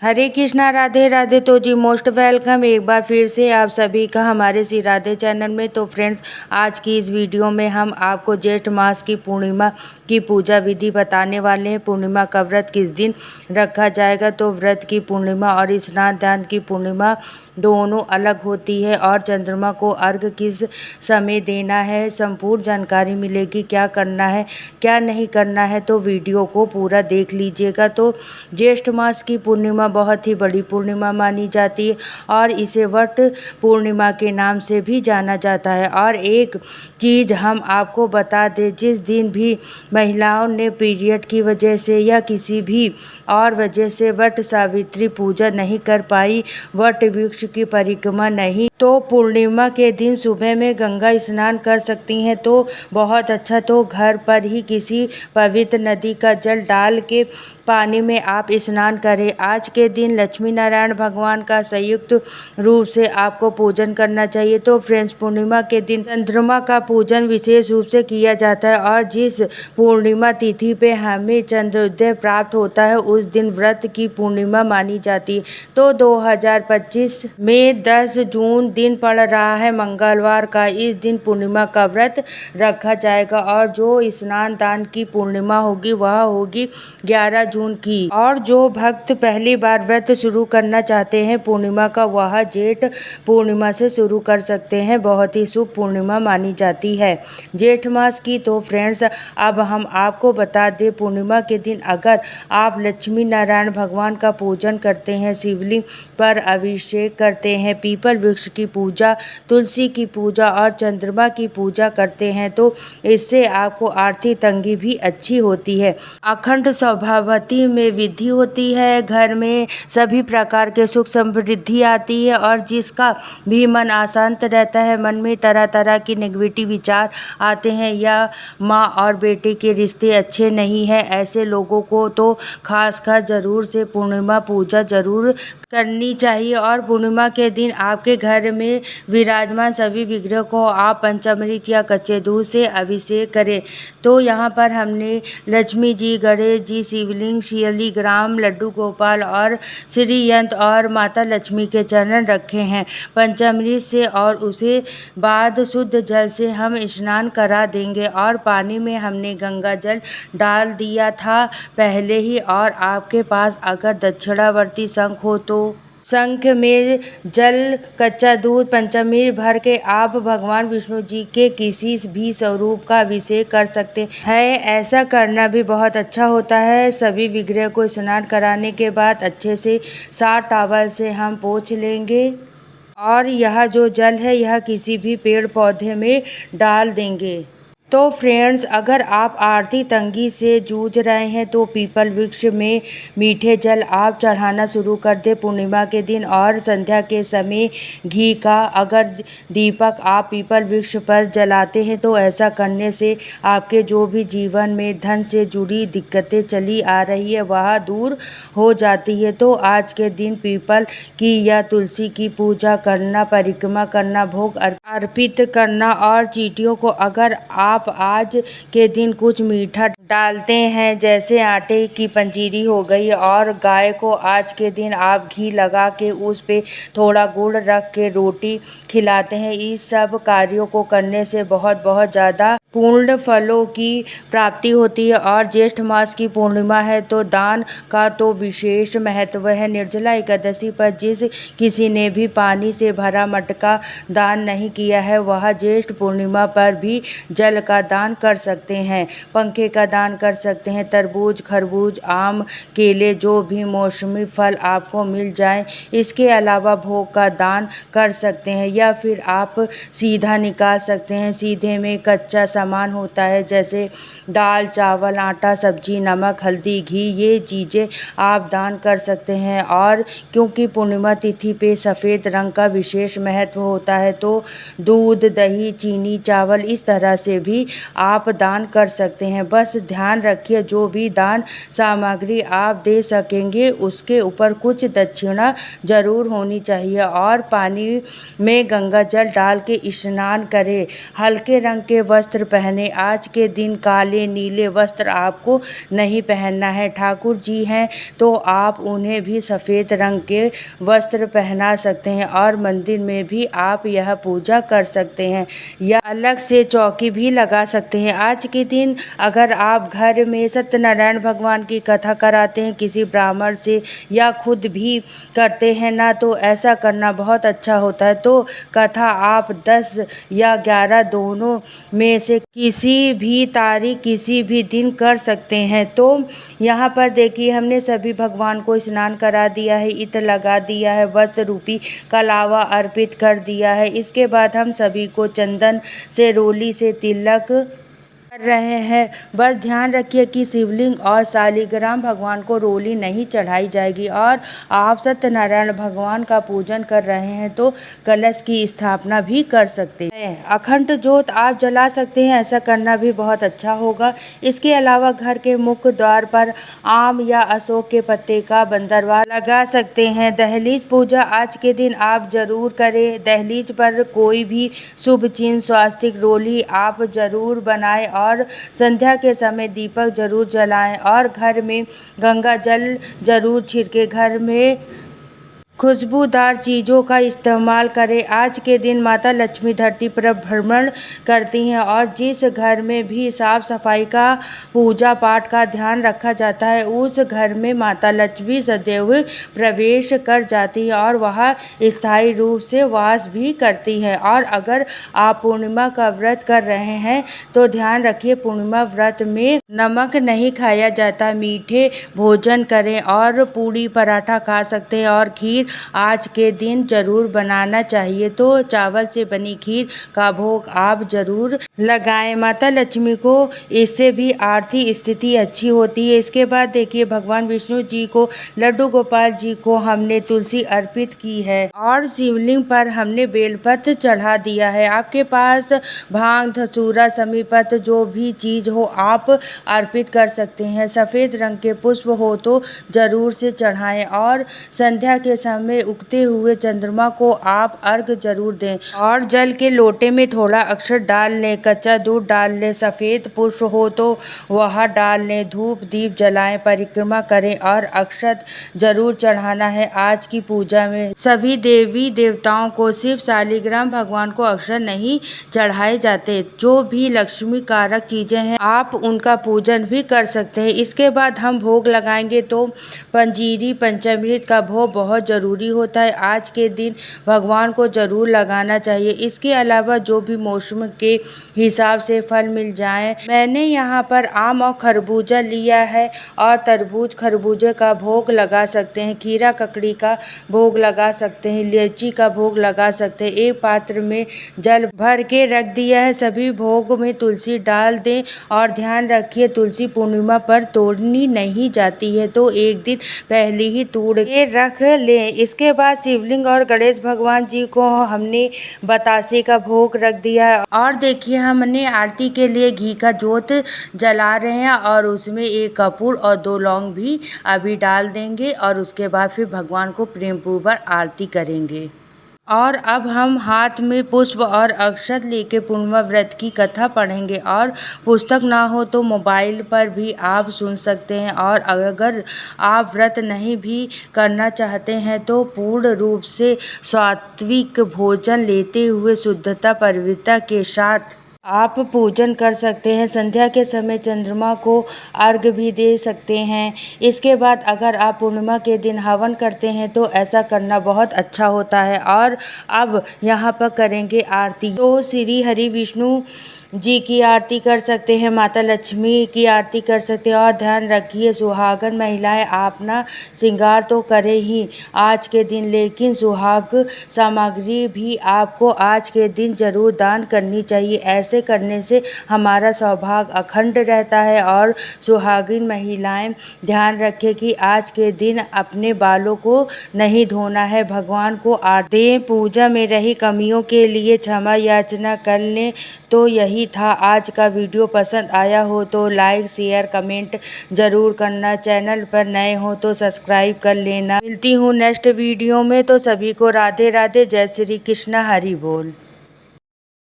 हरे कृष्णा, राधे राधे। तो जी most welcome एक बार फिर से आप सभी का हमारे श्री राधे चैनल में। तो फ्रेंड्स, आज की इस वीडियो में हम आपको ज्येष्ठ मास की पूर्णिमा की पूजा विधि बताने वाले हैं। पूर्णिमा का व्रत किस दिन रखा जाएगा, तो व्रत की पूर्णिमा और स्नान दान की पूर्णिमा दोनों अलग होती है, और चंद्रमा को अर्घ किस समय देना है, संपूर्ण जानकारी मिलेगी। क्या करना है क्या नहीं करना है, तो वीडियो को पूरा देख लीजिएगा। तो ज्येष्ठ मास की पूर्णिमा बहुत ही बड़ी पूर्णिमा मानी जाती है और इसे वट पूर्णिमा के नाम से भी जाना जाता है। और एक चीज़ हम आपको बता दें, जिस दिन भी महिलाओं ने पीरियड की वजह से या किसी भी और वजह से वट सावित्री पूजा नहीं कर पाई, वट वृक्ष की परिक्रमा नहीं, तो पूर्णिमा के दिन सुबह में गंगा स्नान कर सकती हैं। तो बहुत अच्छा, तो घर पर ही किसी पवित्र नदी का जल डाल के पानी में आप स्नान करें। आज के दिन लक्ष्मी नारायण भगवान का संयुक्त रूप से आपको पूजन करना चाहिए। तो फ्रेंड्स, पूर्णिमा के दिन चंद्रमा का पूजन विशेष रूप से किया जाता है, और जिस पूर्णिमा तिथि पे हमें चंद्रोदय प्राप्त होता है उस दिन व्रत की पूर्णिमा मानी जाती है। तो 2025 में 10 जून दिन पड़ रहा है मंगलवार का। इस दिन पूर्णिमा का व्रत रखा जाएगा, और जो स्नान दान की पूर्णिमा होगी वह होगी 11 जून की। और जो भक्त पहली बार व्रत शुरू करना चाहते हैं पूर्णिमा का, वह जेठ पूर्णिमा से शुरू कर सकते हैं। बहुत ही शुभ पूर्णिमा मानी जाती है जेठ मास की। तो फ्रेंड्स, अब हम आपको बता दें, पूर्णिमा के दिन अगर आप लक्ष्मी नारायण भगवान का पूजन करते हैं, शिवलिंग पर अभिषेक करते हैं, पीपल वृक्ष की पूजा, तुलसी की पूजा और चंद्रमा की पूजा करते हैं, तो इससे आपको आर्थिक तंगी भी अच्छी होती है, अखंड सौभाग्यवती में वृद्धि होती है, घर में सभी प्रकार के सुख समृद्धि आती है, और जिसका भी मन अशांत रहता है, मन में तरह तरह की नेगेटिव विचार आते हैं, या माँ और बेटे के रिश्ते अच्छे नहीं हैं, ऐसे लोगों को तो खासकर ज़रूर से पूर्णिमा पूजा ज़रूर करनी चाहिए। और पूर्णिमा के दिन आपके घर में विराजमान सभी विग्रह को आप पंचामृत या कच्चे दूध से अभिषेक करें। तो यहाँ पर हमने लक्ष्मी जी, गणेश जी, शिवलिंग, शालिग्राम, लड्डू गोपाल और श्री यंत्र और माता लक्ष्मी के चरण रखे हैं पंचामृत से, और उसे बाद शुद्ध जल से हम स्नान करा देंगे। और पानी में हमने गंगा जल डाल दिया था पहले ही, और आपके पास अगर दक्षिणावर्ती शंख हो तो शंख में जल, कच्चा दूध, पंचामृत भर के आप भगवान विष्णु जी के किसी भी स्वरूप का अभिषेक कर सकते हैं। ऐसा करना भी बहुत अच्छा होता है। सभी विग्रह को स्नान कराने के बाद अच्छे से 7 टॉवल से हम पोंछ लेंगे, और यह जो जल है यह किसी भी पेड़ पौधे में डाल देंगे। तो फ्रेंड्स, अगर आप आर्थिक तंगी से जूझ रहे हैं तो पीपल वृक्ष में मीठे जल आप चढ़ाना शुरू कर दें पूर्णिमा के दिन, और संध्या के समय घी का अगर दीपक आप पीपल वृक्ष पर जलाते हैं तो ऐसा करने से आपके जो भी जीवन में धन से जुड़ी दिक्कतें चली आ रही है वह दूर हो जाती है। तो आज के दिन पीपल की या तुलसी की पूजा करना, परिक्रमा करना, भोग अर्पित करना, और चींटियों को अगर आप आज के दिन कुछ मीठा डालते हैं, जैसे आटे की पंजीरी हो गई, और गाय को आज के दिन आप घी लगा के उस पे थोड़ा गुड़ रख के रोटी खिलाते हैं। इस सब कार्यों को करने से बहुत बहुत ज़्यादा पूर्ण फलों की प्राप्ति होती है। और ज्येष्ठ मास की पूर्णिमा है तो दान का तो विशेष महत्व है। निर्जला एकादशी पर जिस किसी ने भी पानी से भरा मटका दान नहीं किया है, वह ज्येष्ठ पूर्णिमा पर भी जल का दान कर सकते हैं, पंखे का दान कर सकते हैं, तरबूज, खरबूज, आम, केले, जो भी मौसमी फल आपको मिल जाए, इसके अलावा भोग का दान कर सकते हैं, या फिर आप सीधा निकाल सकते हैं। सीधे में कच्चा सामान होता है, जैसे दाल, चावल, आटा, सब्जी, नमक, हल्दी, घी, ये चीज़ें आप दान कर सकते हैं। और क्योंकि पूर्णिमा तिथि पे सफ़ेद रंग का विशेष महत्व होता है, तो दूध, दही, चीनी, चावल, इस तरह से भी आप दान कर सकते हैं। बस ध्यान रखिए, जो भी दान सामग्री आप दे सकेंगे उसके ऊपर कुछ दक्षिणा जरूर होनी चाहिए। और पानी में गंगा जल डाल के स्नान करें, हल्के रंग के वस्त्र पहने। आज के दिन काले नीले वस्त्र आपको नहीं पहनना है। ठाकुर जी हैं तो आप उन्हें भी सफ़ेद रंग के वस्त्र पहना सकते हैं और मंदिर में भी आप यह पूजा कर सकते हैं या अलग से चौकी भी लगा सकते हैं। आज के दिन अगर आप घर में सत्यनारायण भगवान की कथा कराते हैं किसी ब्राह्मण से या खुद भी करते हैं ना, तो ऐसा करना बहुत अच्छा होता है। तो कथा आप 10 या 11 दोनों में से किसी भी तारीख किसी भी दिन कर सकते हैं। तो यहाँ पर देखिए हमने सभी भगवान को स्नान करा दिया है, इत्र लगा दिया है, वस्त्र रूपी कलावा अर्पित कर दिया है। इसके बाद हम सभी को चंदन से रोली से तिलक कर रहे हैं। बस ध्यान रखिए कि शिवलिंग और शालिग्राम भगवान को रोली नहीं चढ़ाई जाएगी। और आप सत्यनारायण भगवान का पूजन कर रहे हैं तो कलश की स्थापना भी कर सकते हैं। अखंड ज्योत आप जला सकते हैं, ऐसा करना भी बहुत अच्छा होगा। इसके अलावा घर के मुख्य द्वार पर आम या अशोक के पत्ते का बंदरवाल लगा सकते हैं। दहलीज पूजा आज के दिन आप जरूर करें। दहलीज पर कोई भी शुभ चिन्ह स्वास्तिक रोली आप जरूर बनाएं और संध्या के समय दीपक जरूर जलाएं और घर में गंगा जल जरूर छिड़के। घर में खुशबूदार चीज़ों का इस्तेमाल करें। आज के दिन माता लक्ष्मी धरती पर भ्रमण करती हैं और जिस घर में भी साफ सफाई का पूजा पाठ का ध्यान रखा जाता है उस घर में माता लक्ष्मी सदैव प्रवेश कर जाती है और वह स्थायी रूप से वास भी करती हैं। और अगर आप पूर्णिमा का व्रत कर रहे हैं तो ध्यान रखिए पूर्णिमा व्रत में नमक नहीं खाया जाता। मीठे भोजन करें और पूड़ी पराठा खा सकते हैं और खीर आज के दिन जरूर बनाना चाहिए। तो चावल से बनी खीर का भोग आप जरूर लगाएं। माता लक्ष्मी को इससे भी आर्थिक स्थिति अच्छी होती है। इसके बाद देखिए भगवान विष्णु जी को लड्डू गोपाल जी को हमने तुलसी अर्पित की है और शिवलिंग पर हमने बेलपत्र चढ़ा दिया है। आपके पास भांग धतूरा समीपत्र जो भी चीज हो आप अर्पित कर सकते हैं। सफेद रंग के पुष्प हो तो जरूर से चढ़ाएं और संध्या के समय उगते हुए चंद्रमा को आप अर्घ जरूर दें और जल के लोटे में थोड़ा अक्षर डाल लें, कच्चा दूध डाल लें, सफेद पुष्प हो तो वह डाल लें, धूप दीप जलाएं, परिक्रमा करें और अक्षत जरूर चढ़ाना है। आज की पूजा में सभी देवी देवताओं को सिर्फ शालिग्राम भगवान को अक्षर नहीं चढ़ाए जाते। जो भी लक्ष्मी कारक चीजें हैं आप उनका पूजन भी कर सकते हैं। इसके बाद हम भोग लगाएंगे तो पंजीरी पंचामृत का भोग बहुत जरूरी होता है। आज के दिन भगवान को जरूर लगाना चाहिए। इसके अलावा जो भी मौसम के हिसाब से फल मिल जाए, मैंने यहाँ पर आम और खरबूजा लिया है और तरबूज खरबूजे का भोग लगा सकते हैं, खीरा ककड़ी का भोग लगा सकते हैं, लीची का भोग लगा सकते हैं। एक पात्र में जल भर के रख दिया है। सभी भोग में तुलसी डाल दें और ध्यान रखिए तुलसी पूर्णिमा पर तोड़नी नहीं जाती है, तो एक दिन पहले ही तोड़ के रख लें। इसके बाद शिवलिंग और गणेश भगवान जी को हमने बतासे का भोग रख दिया है और देखिए हमने आरती के लिए घी का जोत जला रहे हैं और उसमें एक कपूर और 2 लौंग भी अभी डाल देंगे और उसके बाद फिर भगवान को प्रेम पूर्वक आरती करेंगे। और अब हम हाथ में पुष्प और अक्षत लेके पूर्णिमा व्रत की कथा पढ़ेंगे और पुस्तक ना हो तो मोबाइल पर भी आप सुन सकते हैं। और अगर आप व्रत नहीं भी करना चाहते हैं तो पूर्ण रूप से सात्विक भोजन लेते हुए शुद्धता पवित्रता के साथ आप पूजन कर सकते हैं। संध्या के समय चंद्रमा को अर्घ्य भी दे सकते हैं। इसके बाद अगर आप पूर्णिमा के दिन हवन करते हैं तो ऐसा करना बहुत अच्छा होता है। और अब यहाँ पर करेंगे आरती। तो श्री हरि विष्णु जी की आरती कर सकते हैं, माता लक्ष्मी की आरती कर सकते हैं। और ध्यान रखिए सुहागन महिलाएं अपना श्रृंगार तो करें ही आज के दिन, लेकिन सुहाग सामग्री भी आपको आज के दिन जरूर दान करनी चाहिए। ऐसे करने से हमारा सौभाग्य अखंड रहता है। और सुहागिन महिलाएं ध्यान रखें कि आज के दिन अपने बालों को नहीं धोना है, भगवान को आरती दें। पूजा में रही कमियों के लिए क्षमा याचना कर लें। तो यही था आज का वीडियो। पसंद आया हो तो लाइक शेयर कमेंट ज़रूर करना। चैनल पर नए हो तो सब्सक्राइब कर लेना। मिलती हूँ नेक्स्ट वीडियो में। तो सभी को राधे राधे, जय श्री कृष्ण, हरि बोल।